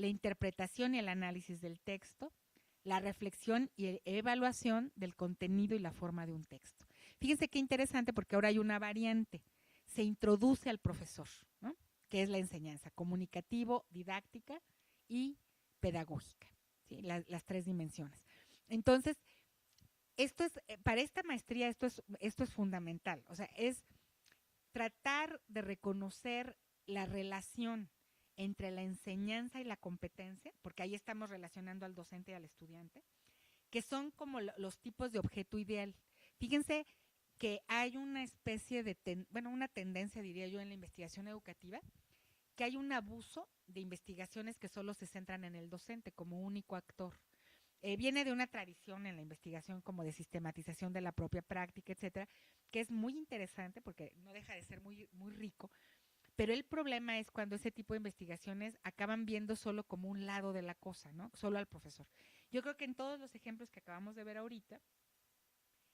la interpretación y el análisis del texto, la reflexión y evaluación del contenido y la forma de un texto. Fíjense qué interesante porque ahora hay una variante. Se introduce al profesor, ¿no? Que es la enseñanza comunicativo, didáctica y pedagógica, ¿sí? Las tres dimensiones. Entonces, esto es, para esta maestría, esto es fundamental. O sea, es tratar de reconocer la relación entre la enseñanza y la competencia, porque ahí estamos relacionando al docente y al estudiante, que son como los tipos de objeto ideal. Fíjense que hay una especie de, una tendencia, diría yo, en la investigación educativa, que hay un abuso de investigaciones que solo se centran en el docente como único actor. Viene de una tradición en la investigación como de sistematización de la propia práctica, etcétera, que es muy interesante porque no deja de ser muy, muy rico, pero el problema es cuando ese tipo de investigaciones acaban viendo solo como un lado de la cosa, ¿no? Solo al profesor. Yo creo que en todos los ejemplos que acabamos de ver ahorita,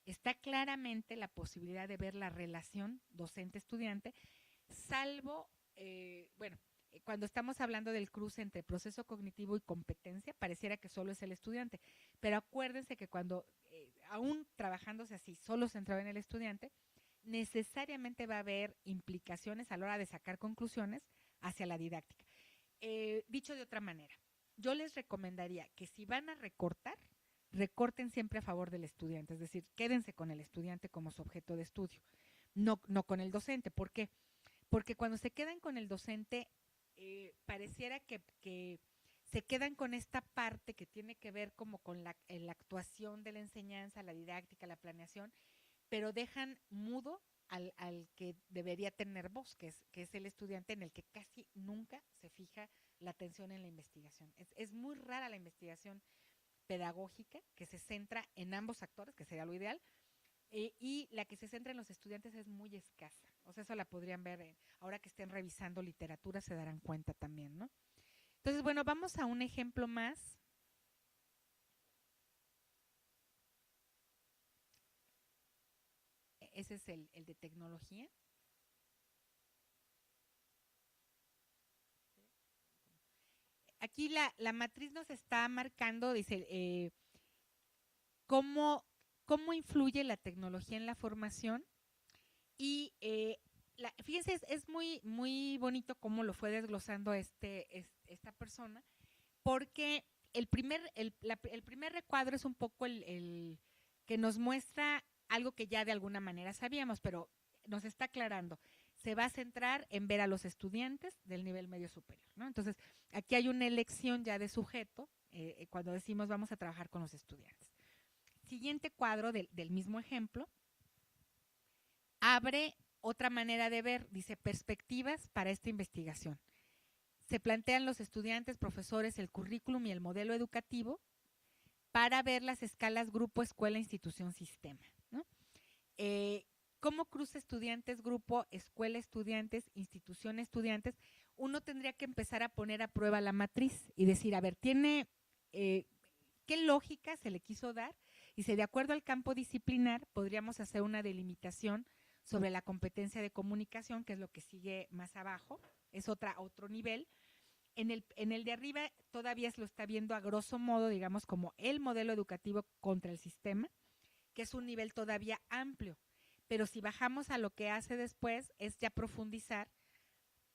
está claramente la posibilidad de ver la relación docente-estudiante, salvo, cuando estamos hablando del cruce entre proceso cognitivo y competencia, pareciera que solo es el estudiante. Pero acuérdense que cuando, aún trabajándose así, solo centrado en el estudiante, necesariamente va a haber implicaciones a la hora de sacar conclusiones hacia la didáctica. Dicho de otra manera, yo les recomendaría que si van a recortar, recorten siempre a favor del estudiante, es decir, quédense con el estudiante como su objeto de estudio, no con el docente. ¿Por qué? Porque cuando se quedan con el docente, pareciera que se quedan con esta parte que tiene que ver como con la actuación de la enseñanza, la didáctica, la planeación, pero dejan mudo al que debería tener voz, que es el estudiante, en el que casi nunca se fija la atención en la investigación. Es muy rara la investigación pedagógica que se centra en ambos actores, que sería lo ideal, y la que se centra en los estudiantes es muy escasa. O sea, eso la podrían ver, ahora que estén revisando literatura se darán cuenta también, ¿no? Entonces, bueno, vamos a un ejemplo más. Ese es el de tecnología. Aquí la matriz nos está marcando, dice, cómo, cómo influye la tecnología en la formación. Y fíjense, es muy, muy bonito cómo lo fue desglosando esta persona, porque el primer recuadro es un poco el que nos muestra algo que ya de alguna manera sabíamos, pero nos está aclarando. Se va a centrar en ver a los estudiantes del nivel medio superior, ¿no? Entonces, aquí hay una elección ya de sujeto, cuando decimos vamos a trabajar con los estudiantes. Siguiente cuadro del mismo ejemplo, abre otra manera de ver, dice perspectivas para esta investigación. Se plantean los estudiantes, profesores, el currículum y el modelo educativo para ver las escalas grupo, escuela, institución, sistema, ¿no? ¿Cómo cruza estudiantes, grupo, escuela, estudiantes, institución, estudiantes? Uno tendría que empezar a poner a prueba la matriz y decir, a ver, ¿tiene qué lógica se le quiso dar? Y si de acuerdo al campo disciplinar podríamos hacer una delimitación sobre la competencia de comunicación, que es lo que sigue más abajo, es otro nivel. En el de arriba todavía se lo está viendo a grosso modo, digamos, como el modelo educativo contra el sistema, que es un nivel todavía amplio. Pero si bajamos a lo que hace después, es ya profundizar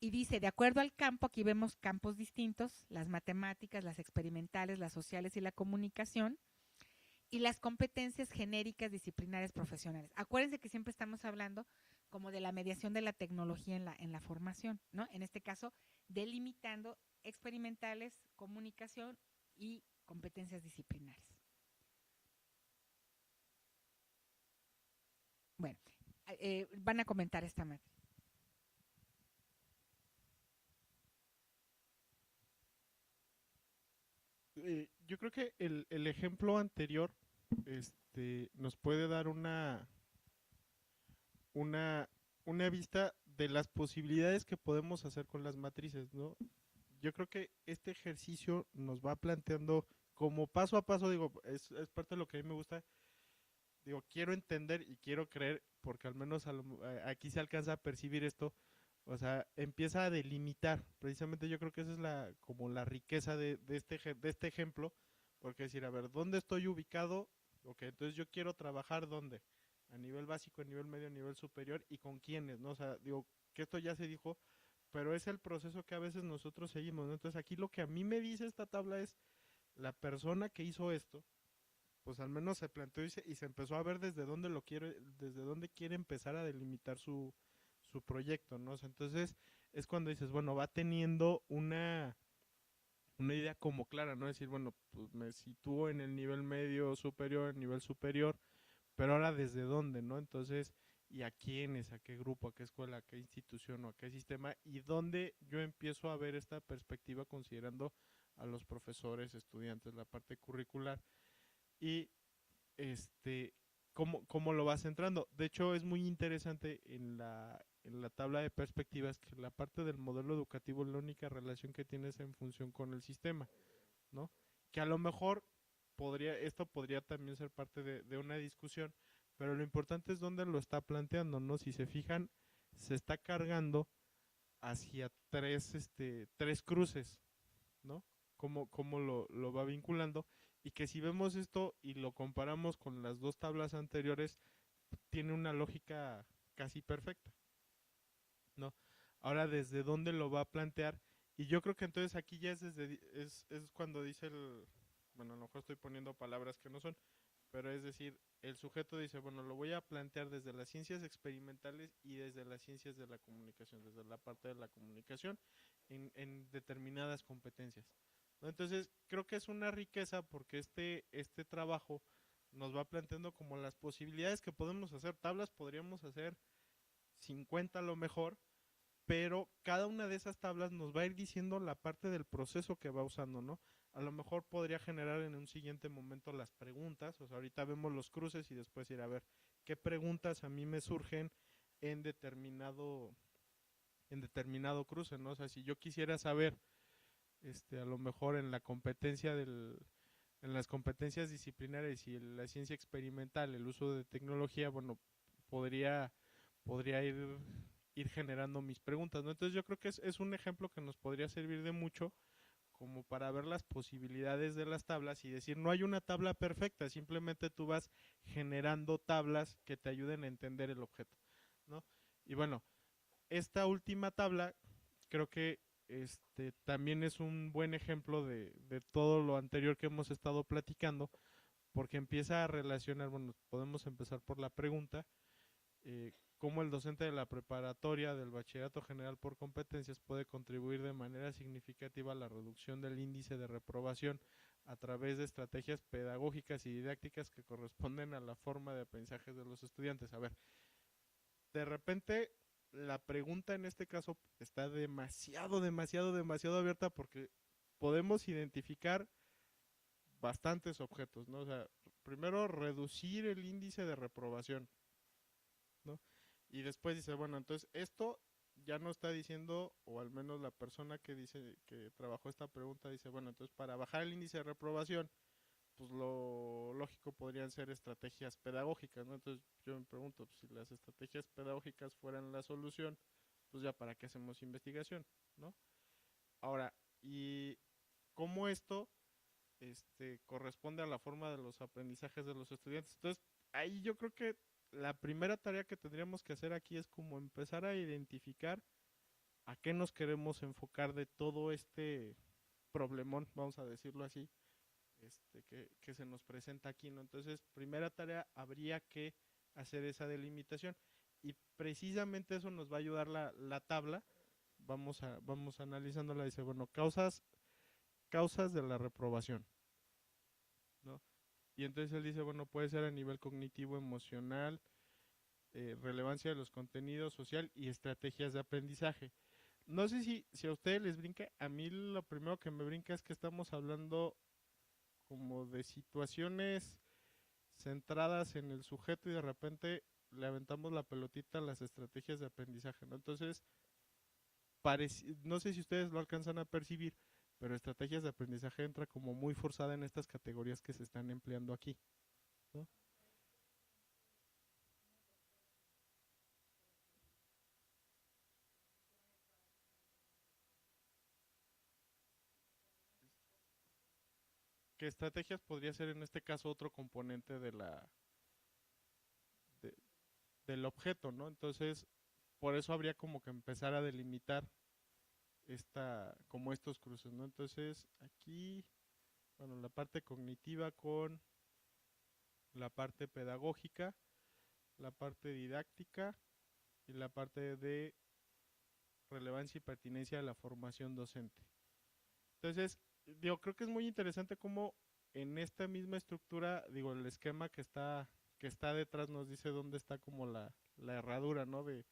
y dice, de acuerdo al campo, aquí vemos campos distintos, las matemáticas, las experimentales, las sociales y la comunicación, y las competencias genéricas, disciplinares, profesionales. Acuérdense que siempre estamos hablando como de la mediación de la tecnología en la formación, ¿no? En este caso, delimitando experimentales, comunicación y competencias disciplinares. Bueno, van a comentar esta matriz. Yo creo que el ejemplo anterior nos puede dar una, una vista de las posibilidades que podemos hacer con las matrices, ¿no? Yo creo que este ejercicio nos va planteando como paso a paso, digo, es parte de lo que a mí me gusta, digo, quiero entender y quiero creer, porque al menos aquí se alcanza a percibir esto, O sea, empieza a delimitar. Precisamente yo creo que esa es como la riqueza de este ejemplo. Porque decir, a ver, ¿dónde estoy ubicado? Ok, entonces yo quiero trabajar ¿dónde? A nivel básico, a nivel medio, a nivel superior y con quiénes, ¿no? O sea, digo, que esto ya se dijo, pero es el proceso que a veces nosotros seguimos, ¿no? Entonces aquí lo que a mí me dice esta tabla es la persona que hizo esto, pues al menos se planteó y se empezó a ver desde dónde lo quiere, desde dónde quiere empezar a delimitar su proyecto, ¿no? O sea, entonces es cuando dices, bueno, va teniendo una idea como clara, ¿no? Decir, bueno, pues me sitúo en el nivel medio superior, el nivel superior, pero ahora desde dónde, ¿no? Entonces, ¿y a quiénes, a qué grupo, a qué escuela, a qué institución o a qué sistema? Y dónde yo empiezo a ver esta perspectiva considerando a los profesores, estudiantes, la parte curricular y este cómo lo vas entrando. De hecho, es muy interesante en la tabla de perspectivas que la parte del modelo educativo es la única relación que tienes en función con el sistema, ¿no? Que a lo mejor esto podría también ser parte de una discusión, pero lo importante es dónde lo está planteando, ¿no? Si se fijan, se está cargando hacia tres cruces, ¿no? Cómo lo va vinculando y que si vemos esto y lo comparamos con las dos tablas anteriores, tiene una lógica casi perfecta, ¿no? Ahora, ¿desde dónde lo va a plantear? Y yo creo que entonces aquí ya es cuando dice bueno, a lo mejor estoy poniendo palabras que no son, pero es decir, el sujeto dice, bueno, lo voy a plantear desde las ciencias experimentales y desde las ciencias de la comunicación, desde la parte de la comunicación en determinadas competencias, ¿no? Entonces, creo que es una riqueza porque este trabajo nos va planteando como las posibilidades que podemos hacer. Tablas podríamos hacer 50 a lo mejor, pero cada una de esas tablas nos va a ir diciendo la parte del proceso que va usando, ¿no? A lo mejor podría generar en un siguiente momento las preguntas, o sea, ahorita vemos los cruces y después ir a ver qué preguntas a mí me surgen en determinado cruce, ¿no? O sea, si yo quisiera saber, a lo mejor en las competencias disciplinarias y en la ciencia experimental, el uso de tecnología, bueno, podría, podría ir generando mis preguntas, ¿no? Entonces yo creo que es un ejemplo que nos podría servir de mucho como para ver las posibilidades de las tablas y decir, no hay una tabla perfecta, simplemente tú vas generando tablas que te ayuden a entender el objeto, ¿no? Y bueno, esta última tabla creo que también es un buen ejemplo de todo lo anterior que hemos estado platicando, porque empieza a relacionar, bueno, podemos empezar por la pregunta, cómo el docente de la preparatoria del bachillerato general por competencias puede contribuir de manera significativa a la reducción del índice de reprobación a través de estrategias pedagógicas y didácticas que corresponden a la forma de aprendizaje de los estudiantes. A ver, de repente la pregunta en este caso está demasiado abierta porque podemos identificar bastantes objetos, ¿no? O sea, primero reducir el índice de reprobación, ¿no? Y después dice, bueno, entonces esto ya no está diciendo, o al menos la persona que dice que trabajó esta pregunta dice, bueno, entonces para bajar el índice de reprobación, pues lo lógico podrían ser estrategias pedagógicas, ¿no? Entonces yo me pregunto, pues, si las estrategias pedagógicas fueran la solución, pues ya para qué hacemos investigación, ¿no? Ahora, ¿y cómo esto corresponde a la forma de los aprendizajes de los estudiantes? Entonces, ahí yo creo que la primera tarea que tendríamos que hacer aquí es como empezar a identificar a qué nos queremos enfocar de todo este problemón, vamos a decirlo así, que se nos presenta aquí, ¿no? Entonces, primera tarea, habría que hacer esa delimitación y precisamente eso nos va a ayudar la tabla. Vamos analizándola, dice, bueno, causas de la reprobación, ¿no? Y entonces él dice, bueno, puede ser a nivel cognitivo, emocional, relevancia de los contenidos, social y estrategias de aprendizaje. No sé si a ustedes les brinca, a mí lo primero que me brinca es que estamos hablando como de situaciones centradas en el sujeto y de repente le aventamos la pelotita a las estrategias de aprendizaje, ¿no? Entonces, no sé si ustedes lo alcanzan a percibir, pero estrategias de aprendizaje entra como muy forzada en estas categorías que se están empleando aquí, ¿no? que estrategias podría ser en este caso otro componente de- del objeto, ¿no? Entonces, por eso habría como que empezar a delimitar como estos cruces, ¿no? Entonces, aquí, bueno, la parte cognitiva con la parte pedagógica, la parte didáctica y la parte de relevancia y pertinencia de la formación docente. Entonces, digo, creo que es muy interesante cómo en esta misma estructura, digo, el esquema que está detrás nos dice dónde está como la herradura, ¿no? De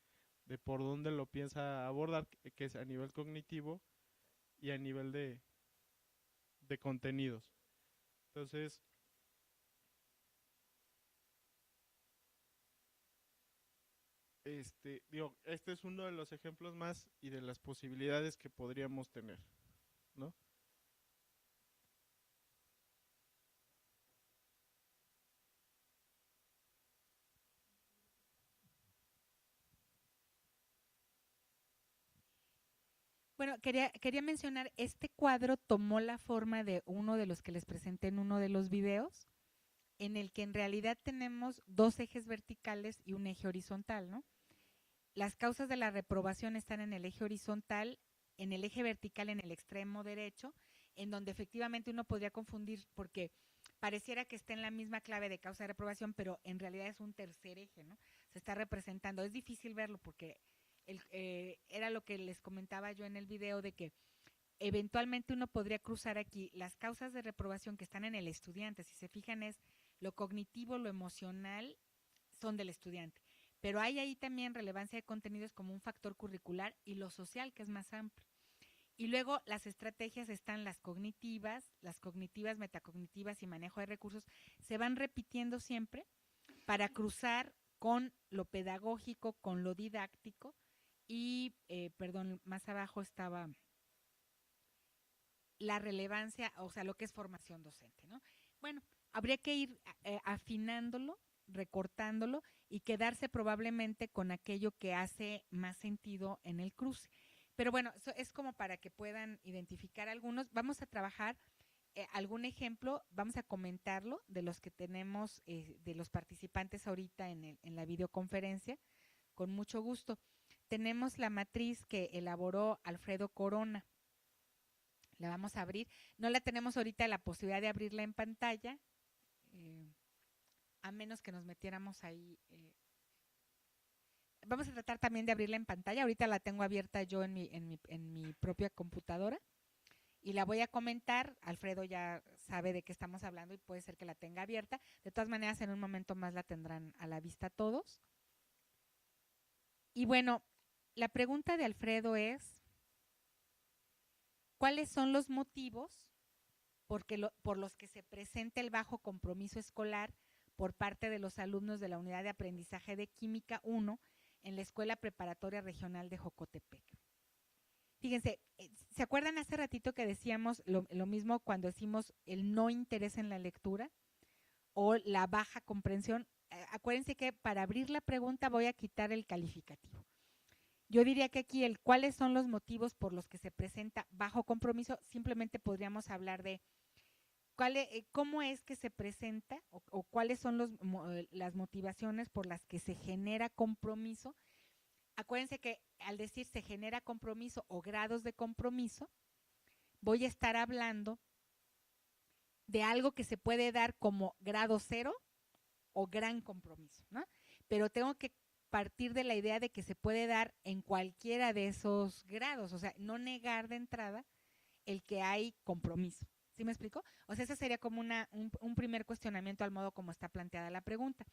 por dónde lo piensa abordar, que es a nivel cognitivo y a nivel de contenidos. Entonces, digo, este es uno de los ejemplos más y de las posibilidades que podríamos tener, ¿no? Bueno, quería mencionar, este cuadro tomó la forma de uno de los que les presenté en uno de los videos, en el que en realidad tenemos dos ejes verticales y un eje horizontal, ¿no? Las causas de la reprobación están en el eje horizontal, en el eje vertical en el extremo derecho, en donde efectivamente uno podría confundir porque pareciera que está en la misma clave de causa de reprobación, pero en realidad es un tercer eje, ¿no? Se está representando. Es difícil verlo porque era lo que les comentaba yo en el video de que eventualmente uno podría cruzar aquí las causas de reprobación que están en el estudiante. Si se fijan, es lo cognitivo, lo emocional, son del estudiante. Pero hay ahí también relevancia de contenidos como un factor curricular y lo social, que es más amplio. Y luego las estrategias están las cognitivas, metacognitivas y manejo de recursos, se van repitiendo siempre para cruzar con lo pedagógico, con lo didáctico y, perdón, más abajo estaba la relevancia, o sea, lo que es formación docente, ¿no? Bueno, habría que ir afinándolo, recortándolo y quedarse probablemente con aquello que hace más sentido en el cruce. Pero bueno, eso es como para que puedan identificar algunos. Vamos a trabajar algún ejemplo, vamos a comentarlo de los que tenemos, de los participantes ahorita en la videoconferencia, con mucho gusto. Tenemos la matriz que elaboró Alfredo Corona. La vamos a abrir. No la tenemos ahorita la posibilidad de abrirla en pantalla, eh, a menos que nos metiéramos ahí. Vamos a tratar también de abrirla en pantalla. Ahorita la tengo abierta yo en mi propia computadora y la voy a comentar. Alfredo ya sabe de qué estamos hablando y puede ser que la tenga abierta. De todas maneras, en un momento más la tendrán a la vista todos. Y bueno, la pregunta de Alfredo es, ¿cuáles son los motivos por los que se presenta el bajo compromiso escolar por parte de los alumnos de la Unidad de Aprendizaje de Química 1 en la Escuela Preparatoria Regional de Jocotepec? Fíjense, ¿se acuerdan hace ratito que decíamos lo mismo cuando decimos el no interés en la lectura o la baja comprensión? Acuérdense que para abrir la pregunta voy a quitar el calificativo. Yo diría que aquí cuáles son los motivos por los que se presenta bajo compromiso, simplemente podríamos hablar de cómo es que se presenta o cuáles son las motivaciones por las que se genera compromiso. Acuérdense que al decir se genera compromiso o grados de compromiso, voy a estar hablando de algo que se puede dar como grado cero o gran compromiso, ¿no? Pero tengo que partir de la idea de que se puede dar en cualquiera de esos grados, o sea, no negar de entrada el que hay compromiso. ¿Sí me explico? O sea, ese sería como un primer cuestionamiento al modo como está planteada la pregunta.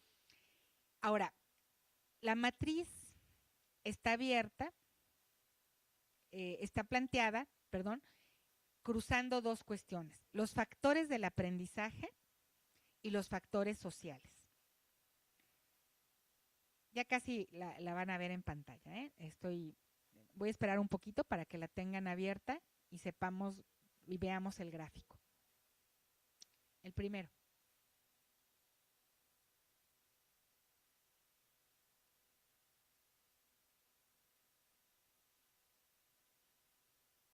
Ahora, la matriz está abierta, está planteada, perdón, cruzando dos cuestiones, los factores del aprendizaje y los factores sociales. Ya casi la van a ver en pantalla, ¿eh? Voy a esperar un poquito para que la tengan abierta y sepamos y veamos el gráfico. El primero.